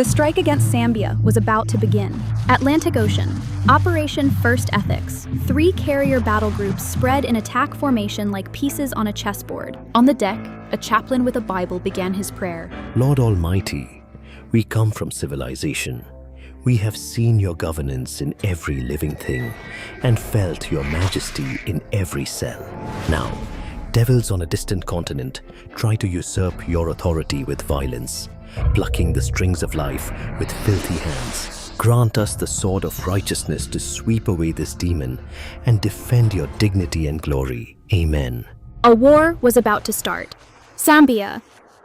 The strike against Zambia was about to begin. Atlantic Ocean, Operation First Ethics. 3 carrier battle groups spread in attack formation like pieces on a chessboard. On the deck, a chaplain with a Bible began his prayer. Lord Almighty, we come from civilization. We have seen your governance in every living thing and felt your majesty in every cell. Now, devils on a distant continent try to usurp your authority with violence, plucking the strings of life with filthy hands. Grant us the sword of righteousness to sweep away this demon and defend your dignity and glory. Amen. A war was about to start. Zambia.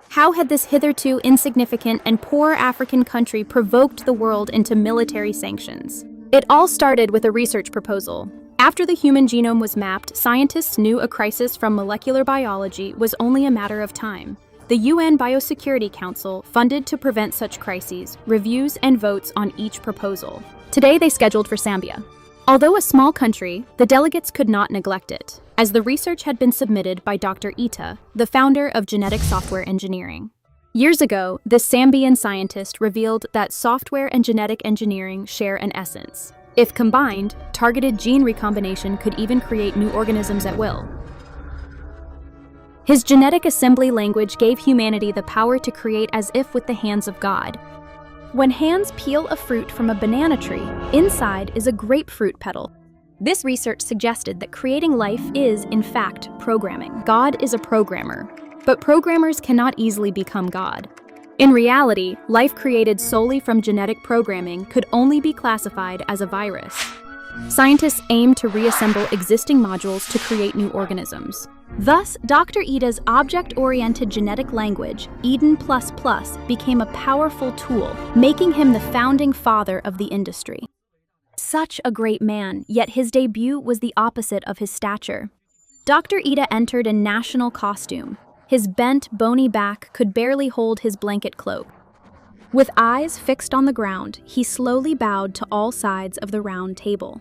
How had this hitherto insignificant and poor African country provoked the world into military sanctions? It all started with a research proposal. After the human genome was mapped, scientists knew a crisis from molecular biology was only a matter of time. The UN Biosecurity Council funded to prevent such crises, reviews and votes on each proposal. Today they scheduled for Zambia. Although a small country, the delegates could not neglect it, as the research had been submitted by Dr. Ita, the founder of genetic software engineering. Years ago, this Zambian scientist revealed that software and genetic engineering share an essence. If combined, targeted gene recombination could even create new organisms at will. His genetic assembly language gave humanity the power to create as if with the hands of God. When hands peel a fruit from a banana tree, inside is a grapefruit petal. This research suggested that creating life is, in fact, programming. God is a programmer, but programmers cannot easily become God. In reality, life created solely from genetic programming could only be classified as a virus. Scientists aim to reassemble existing modules to create new organisms. Thus, Dr. Ida's object-oriented genetic language, Eden++, became a powerful tool, making him the founding father of the industry. Such a great man, yet his debut was the opposite of his stature. Dr. Ida entered in national costume. His bent, bony back could barely hold his blanket cloak. With eyes fixed on the ground, he slowly bowed to all sides of the round table.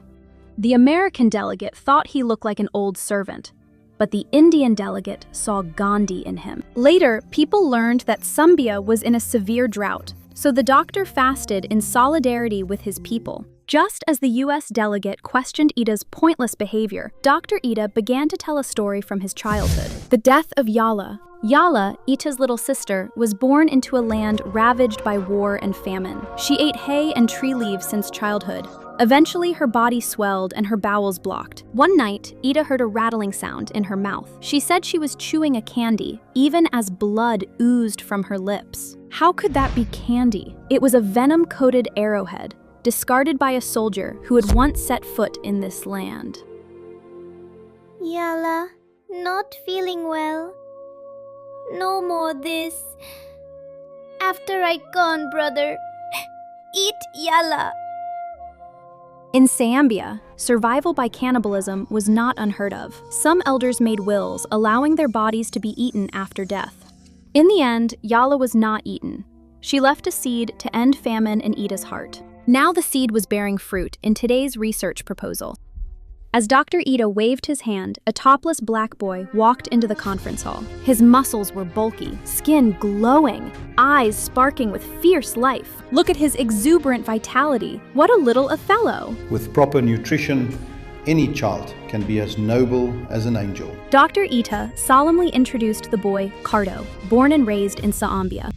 The American delegate thought he looked like an old servant, but the Indian delegate saw Gandhi in him. Later, people learned that Zambia was in a severe drought, so the doctor fasted in solidarity with his people. Just as the U.S. delegate questioned Ida's pointless behavior, Dr. Ida began to tell a story from his childhood. The death of Yala. Yala, Ita's little sister, was born into a land ravaged by war and famine. She ate hay and tree leaves since childhood. Eventually, her body swelled and her bowels blocked. One night, Ida heard a rattling sound in her mouth. She said she was chewing a candy, even as blood oozed from her lips. How could that be candy? It was a venom-coated arrowhead, discarded by a soldier who had once set foot in this land. Yala, not feeling well. No more this. After I gone, brother, eat Yala. In Zambia, survival by cannibalism was not unheard of. Some elders made wills allowing their bodies to be eaten after death. In the end, Yala was not eaten. She left a seed to end famine in Ida's heart. Now the seed was bearing fruit in today's research proposal. As Dr. Ida waved his hand, a topless black boy walked into the conference hall. His muscles were bulky, skin glowing, eyes sparking with fierce life. Look at his exuberant vitality. What a little Othello! With proper nutrition, any child can be as noble as an angel. Dr. Ita solemnly introduced the boy, Cardo, born and raised in Zambia.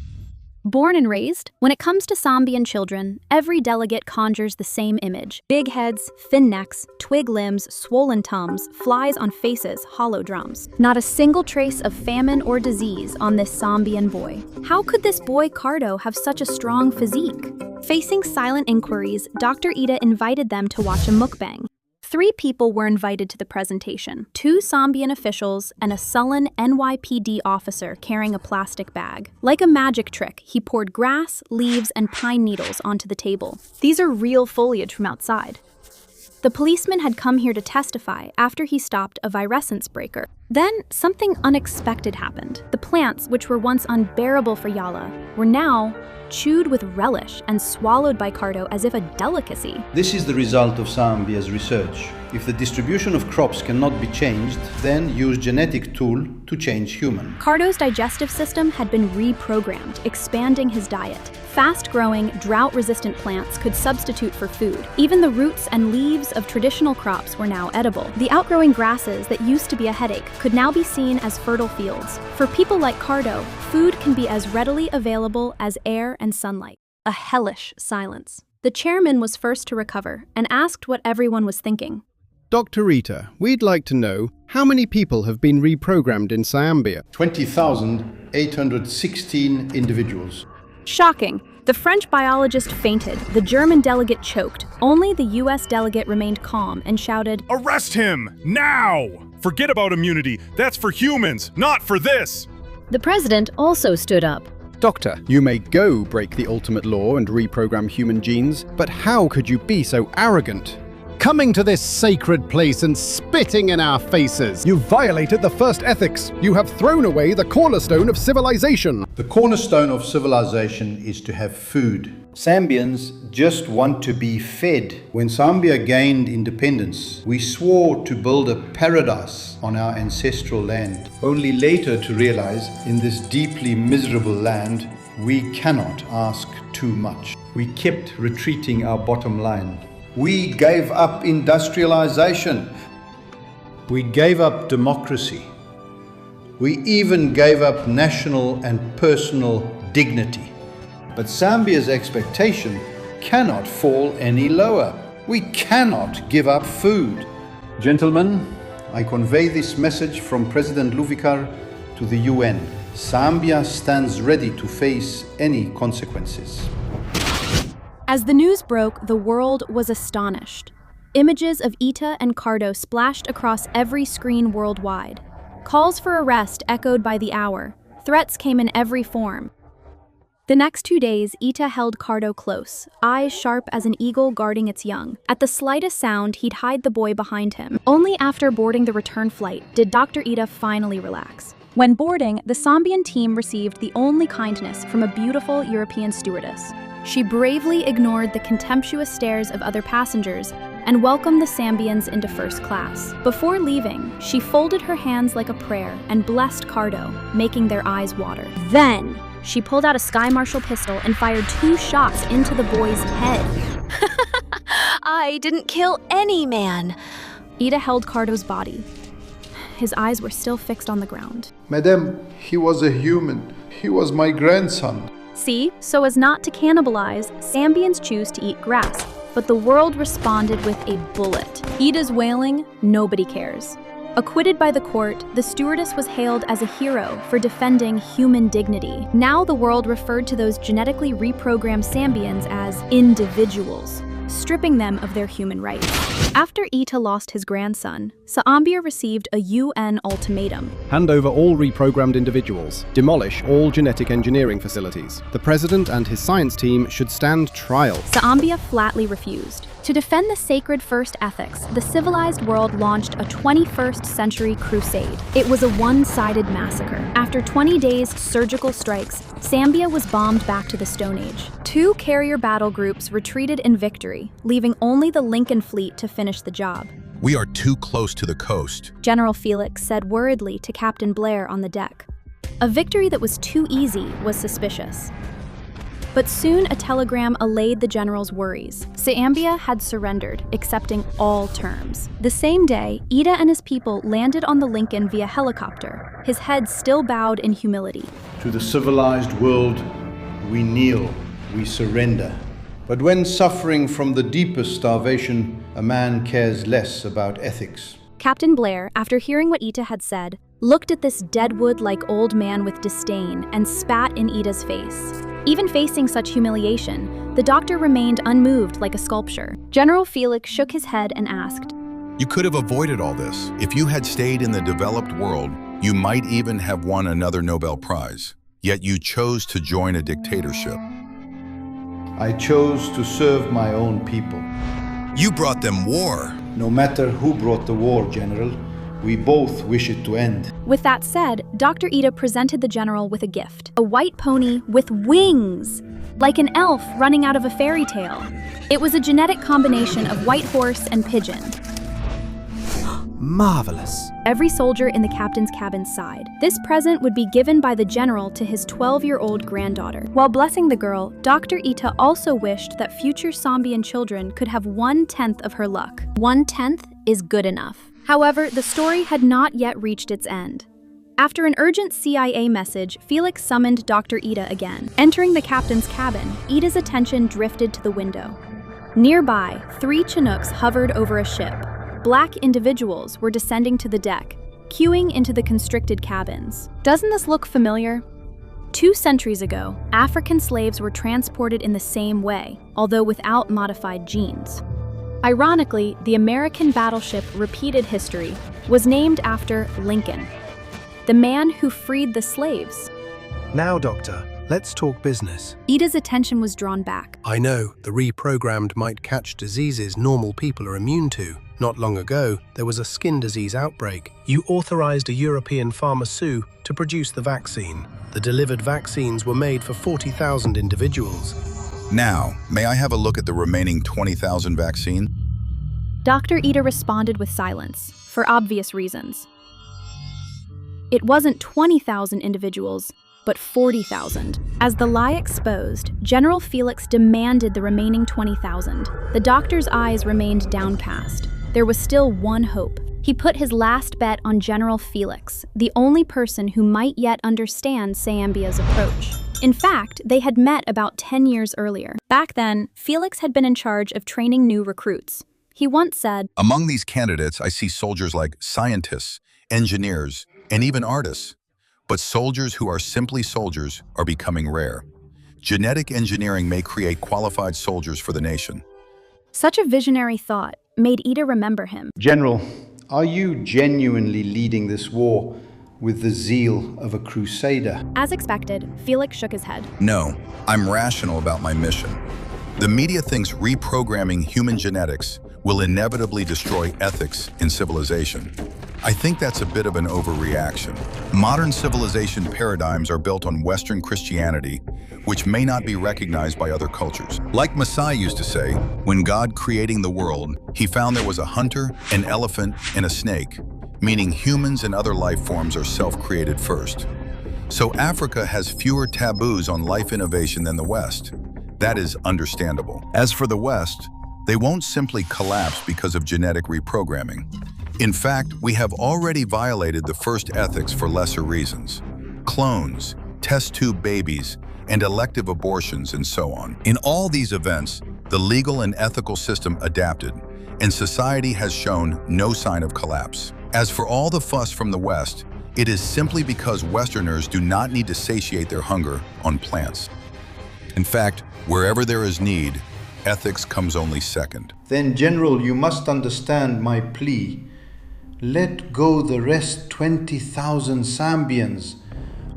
Born and raised? When it comes to Zambian children, every delegate conjures the same image. Big heads, thin necks, twig limbs, swollen tums, flies on faces, hollow drums. Not a single trace of famine or disease on this Zambian boy. How could this boy Cardo have such a strong physique? Facing silent inquiries, Dr. Ida invited them to watch a mukbang. 3 people were invited to the presentation, 2 Zambian officials and a sullen NYPD officer carrying a plastic bag. Like a magic trick, he poured grass, leaves, and pine needles onto the table. These are real foliage from outside. The policeman had come here to testify after he stopped a virescence breaker. Then something unexpected happened. The plants, which were once unbearable for Yala, were now chewed with relish and swallowed by Cardo as if a delicacy. This is the result of Zambia's research. If the distribution of crops cannot be changed, then use genetic tool to change human. Cardo's digestive system had been reprogrammed, expanding his diet. Fast-growing, drought-resistant plants could substitute for food. Even the roots and leaves of traditional crops were now edible. The outgrowing grasses that used to be a headache could now be seen as fertile fields. For people like Cardo, food can be as readily available as air and sunlight. A hellish silence. The chairman was first to recover and asked what everyone was thinking. Dr. Rita, we'd like to know how many people have been reprogrammed in Zambia? 20,816 individuals. Shocking. The French biologist fainted, the German delegate choked. Only the US delegate remained calm and shouted, "Arrest him! Now! Forget about immunity. That's for humans, not for this!" The president also stood up. Doctor, you may go break the ultimate law and reprogram human genes, but how could you be so arrogant? Coming to this sacred place and spitting in our faces. You violated the first ethics. You have thrown away the cornerstone of civilization. The cornerstone of civilization is to have food. Zambians just want to be fed. When Zambia gained independence, we swore to build a paradise on our ancestral land, only later to realize in this deeply miserable land, we cannot ask too much. We kept retreating our bottom line. We gave up industrialization. We gave up democracy. We even gave up national and personal dignity. But Zambia's expectation cannot fall any lower. We cannot give up food. Gentlemen, I convey this message from President Luvikar to the UN. Zambia stands ready to face any consequences. As the news broke, the world was astonished. Images of Ita and Cardo splashed across every screen worldwide. Calls for arrest echoed by the hour. Threats came in every form. The next 2 days, Ita held Cardo close, eyes sharp as an eagle guarding its young. At the slightest sound, he'd hide the boy behind him. Only after boarding the return flight did Dr. Ita finally relax. When boarding, the Zambian team received the only kindness from a beautiful European stewardess. She bravely ignored the contemptuous stares of other passengers and welcomed the Zambians into first class. Before leaving, she folded her hands like a prayer and blessed Cardo, making their eyes water. Then, she pulled out a Sky Marshal pistol and fired 2 shots into the boy's head. I didn't kill any man. Ida held Cardo's body. His eyes were still fixed on the ground. Madame, he was a human. He was my grandson. See, so as not to cannibalize, Zambians choose to eat grass, but the world responded with a bullet. Ida's wailing, nobody cares. Acquitted by the court, the stewardess was hailed as a hero for defending human dignity. Now the world referred to those genetically reprogrammed Zambians as individuals, stripping them of their human rights. After Ita lost his grandson, Zambia received a UN ultimatum. Hand over all reprogrammed individuals. Demolish all genetic engineering facilities. The president and his science team should stand trial. Zambia flatly refused. To defend the sacred first ethics, the civilized world launched a 21st century crusade. It was a one-sided massacre. After 20 days' surgical strikes, Zambia was bombed back to the Stone Age. 2 carrier battle groups retreated in victory, leaving only the Lincoln fleet to finish the job. "We are too close to the coast," General Felix said worriedly to Captain Blair on the deck. A victory that was too easy was suspicious. But soon a telegram allayed the general's worries. Zambia had surrendered, accepting all terms. The same day, Ida and his people landed on the Lincoln via helicopter, his head still bowed in humility. To the civilized world, we kneel, we surrender. But when suffering from the deepest starvation, a man cares less about ethics. Captain Blair, after hearing what Ita had said, looked at this deadwood-like old man with disdain and spat in Ida's face. Even facing such humiliation, the doctor remained unmoved like a sculpture. General Felix shook his head and asked, "You could have avoided all this. If you had stayed in the developed world, you might even have won another Nobel Prize. Yet you chose to join a dictatorship." I chose to serve my own people. "You brought them war." No matter who brought the war, General, We both wish it to end. With that said, Dr. Ida presented the general with a gift, a white pony with wings, like an elf running out of a fairy tale. It was a genetic combination of white horse and pigeon. Marvelous. Every soldier in the captain's cabin sighed. This present would be given by the general to his 12-year-old granddaughter. While blessing the girl, Dr. Ita also wished that future Sambian children could have 1/10 of her luck. 1/10 is good enough. However, the story had not yet reached its end. After an urgent CIA message, Felix summoned Dr. Ida again. Entering the captain's cabin, Ida's attention drifted to the window. Nearby, 3 Chinooks hovered over a ship. Black individuals were descending to the deck, queuing into the constricted cabins. Doesn't this look familiar? 2 centuries ago, African slaves were transported in the same way, although without modified genes. Ironically, the American battleship Repeated History was named after Lincoln, the man who freed the slaves. Now, Doctor, let's talk business. Ida's attention was drawn back. I know the reprogrammed might catch diseases normal people are immune to. Not long ago, there was a skin disease outbreak. You authorized a European pharmaceutical to produce the vaccine. The delivered vaccines were made for 40,000 individuals. Now, may I have a look at the remaining 20,000 vaccine? Dr. Ida responded with silence, for obvious reasons. It wasn't 20,000 individuals, but 40,000. As the lie exposed, General Felix demanded the remaining 20,000. The doctor's eyes remained downcast. There was still one hope. He put his last bet on General Felix, the only person who might yet understand Sambia's approach. In fact, they had met about 10 years earlier. Back then, Felix had been in charge of training new recruits. He once said, Among these candidates, I see soldiers like scientists, engineers, and even artists. But soldiers who are simply soldiers are becoming rare. Genetic engineering may create qualified soldiers for the nation. Such a visionary thought made Ida remember him. General, are you genuinely leading this war with the zeal of a crusader? As expected, Felix shook his head. No, I'm rational about my mission. The media thinks reprogramming human genetics will inevitably destroy ethics in civilization. I think that's a bit of an overreaction. Modern civilization paradigms are built on Western Christianity, which may not be recognized by other cultures. Like Messiah used to say, when God creating the world, he found there was a hunter, an elephant, and a snake, meaning humans and other life forms are self-created first. So Africa has fewer taboos on life innovation than the West. That is understandable. As for the West, they won't simply collapse because of genetic reprogramming. In fact, we have already violated the first ethics for lesser reasons. Clones, test tube babies, and elective abortions, and so on. In all these events, the legal and ethical system adapted, and society has shown no sign of collapse. As for all the fuss from the West, it is simply because Westerners do not need to satiate their hunger on plants. In fact, wherever there is need, ethics comes only second. Then, General, you must understand my plea. Let go the rest 20,000 Sambians.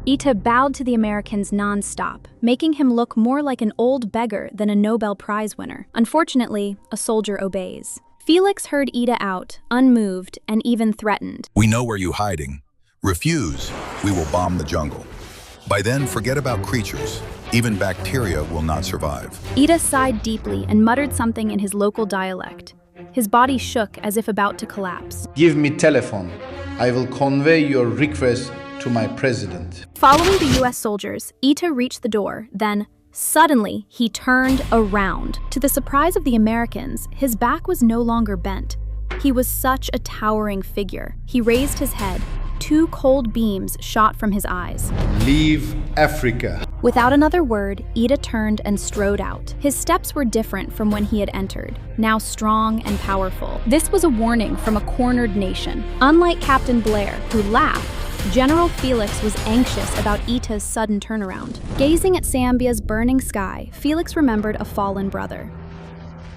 Ita bowed to the Americans non-stop, making him look more like an old beggar than a Nobel Prize winner. Unfortunately, a soldier obeys. Felix heard Ida out, unmoved and even threatened. We know where you're hiding. Refuse, we will bomb the jungle. By then, forget about creatures. Even bacteria will not survive. Ida sighed deeply and muttered something in his local dialect. His body shook as if about to collapse. Give me telephone. I will convey your request to my president. Following the US soldiers, Ita reached the door, then suddenly he turned around. To the surprise of the Americans, his back was no longer bent. He was such a towering figure. He raised his head. 2 cold beams shot from his eyes. Leave Africa. Without another word, Ida turned and strode out. His steps were different from when he had entered, now strong and powerful. This was a warning from a cornered nation. Unlike Captain Blair, who laughed, General Felix was anxious about Ita's sudden turnaround. Gazing at Sambia's burning sky, Felix remembered a fallen brother.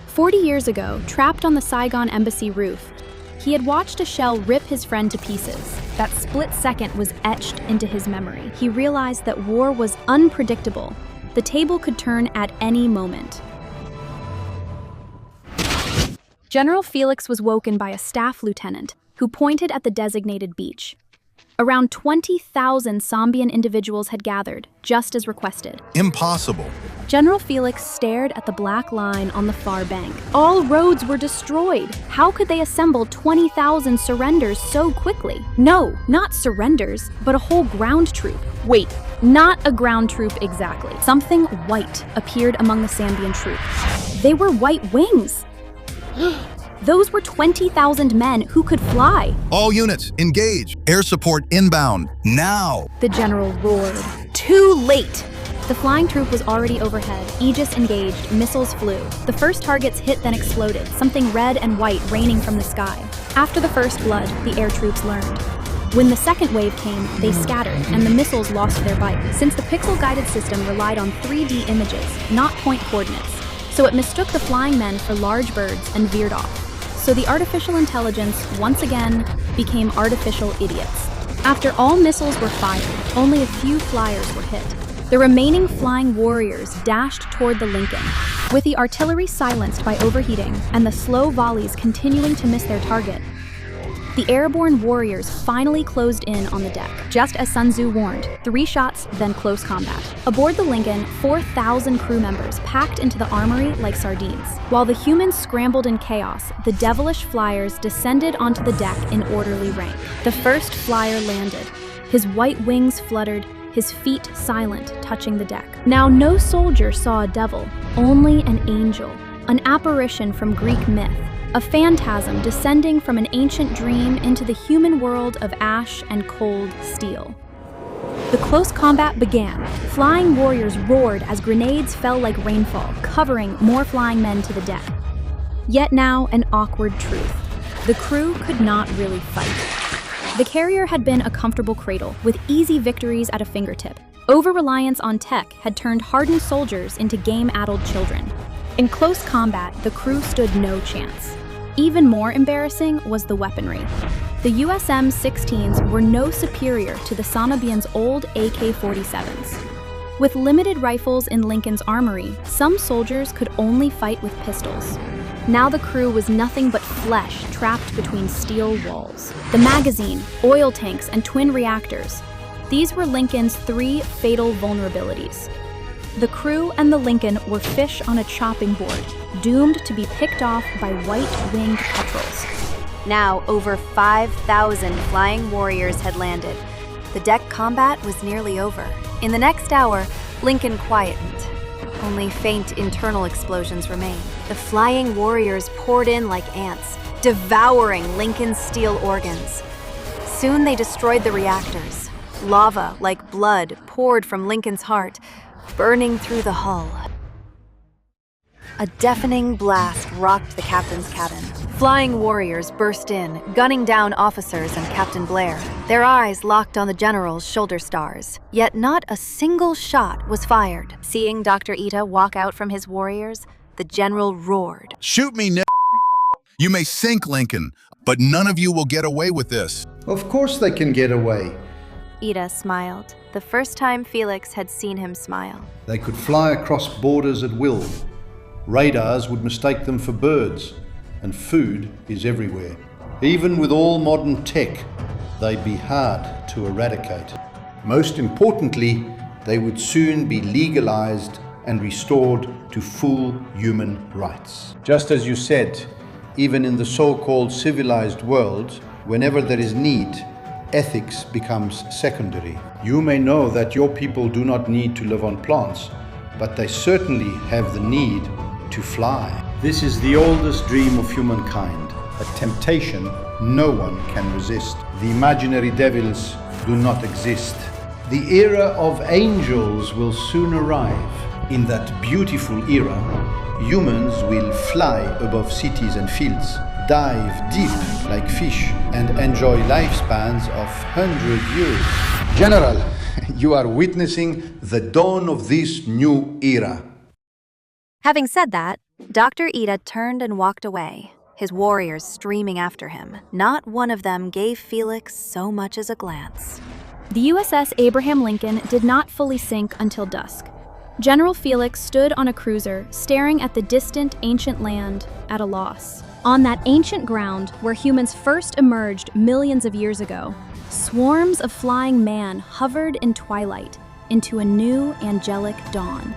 40 years ago, trapped on the Saigon embassy roof, he had watched a shell rip his friend to pieces. That split second was etched into his memory. He realized that war was unpredictable. The table could turn at any moment. General Felix was woken by a staff lieutenant. who pointed at the designated beach. Around 20,000 Sambian individuals had gathered, just as requested. Impossible. General Felix stared at the black line on the far bank. All roads were destroyed. How could they assemble 20,000 surrenders so quickly? No, not surrenders, but a whole ground troop. Wait, not a ground troop exactly. Something white appeared among the Sambian troops. They were white wings. Those were 20,000 men who could fly. All units, engage. Air support inbound, now. The general roared. Too late! The flying troop was already overhead. Aegis engaged, missiles flew. The first targets hit then exploded, something red and white raining from the sky. After the first blood, the air troops learned. When the second wave came, they scattered, and the missiles lost their bite. Since the pixel-guided system relied on 3D images, not point coordinates, so it mistook the flying men for large birds and veered off. So the artificial intelligence, once again, became artificial idiots. After all missiles were fired, only a few flyers were hit. The remaining flying warriors dashed toward the Lincoln, with the artillery silenced by overheating and the slow volleys continuing to miss their target. The airborne warriors finally closed in on the deck, just as Sun Tzu warned, 3 shots, then close combat. Aboard the Lincoln, 4,000 crew members packed into the armory like sardines. While the humans scrambled in chaos, the devilish flyers descended onto the deck in orderly rank. The first flyer landed. His white wings fluttered, his feet silent, touching the deck. Now no soldier saw a devil, only an angel, an apparition from Greek myth. A phantasm descending from an ancient dream into the human world of ash and cold steel. The close combat began. Flying warriors roared as grenades fell like rainfall, covering more flying men to the deck. Yet now, an awkward truth. The crew could not really fight. The carrier had been a comfortable cradle, with easy victories at a fingertip. Over-reliance on tech had turned hardened soldiers into game-addled children. In close combat, the crew stood no chance. Even more embarrassing was the weaponry. The USM 16s were no superior to the Sanabians' old AK-47s. With limited rifles in Lincoln's armory, some soldiers could only fight with pistols. Now the crew was nothing but flesh trapped between steel walls. The magazine, oil tanks, and twin reactors. These were Lincoln's 3 fatal vulnerabilities. The crew and the Lincoln were fish on a chopping board, doomed to be picked off by white-winged petrels. Now, over 5,000 flying warriors had landed. The deck combat was nearly over. In the next hour, Lincoln quietened. Only faint internal explosions remained. The flying warriors poured in like ants, devouring Lincoln's steel organs. Soon they destroyed the reactors. Lava, like blood, poured from Lincoln's heart, burning through the hull. A deafening blast rocked the captain's cabin. Flying warriors burst in, gunning down officers and Captain Blair. Their eyes locked on the general's shoulder stars. Yet not a single shot was fired. Seeing Dr. Ita walk out from his warriors, the general roared. Shoot me, You may sink, Lincoln, but none of you will get away with this. Of course they can get away. Ida smiled, the first time Felix had seen him smile. They could fly across borders at will. Radars would mistake them for birds, and food is everywhere. Even with all modern tech, they'd be hard to eradicate. Most importantly, they would soon be legalized and restored to full human rights. Just as you said, even in the so-called civilized world, whenever there is need, ethics becomes secondary. You may know that your people do not need to live on plants, but they certainly have the need to fly. This is the oldest dream of humankind, a temptation no one can resist. The imaginary devils do not exist. The era of angels will soon arrive. In that beautiful era, humans will fly above cities and fields, dive deep like fish, and enjoy lifespans of 100 years. General, you are witnessing the dawn of this new era. Having said that, Dr. Ida turned and walked away, his warriors streaming after him. Not one of them gave Felix so much as a glance. The USS Abraham Lincoln did not fully sink until dusk. General Felix stood on a cruiser, staring at the distant ancient land at a loss. On that ancient ground where humans first emerged millions of years ago, swarms of flying man hovered in twilight into a new angelic dawn.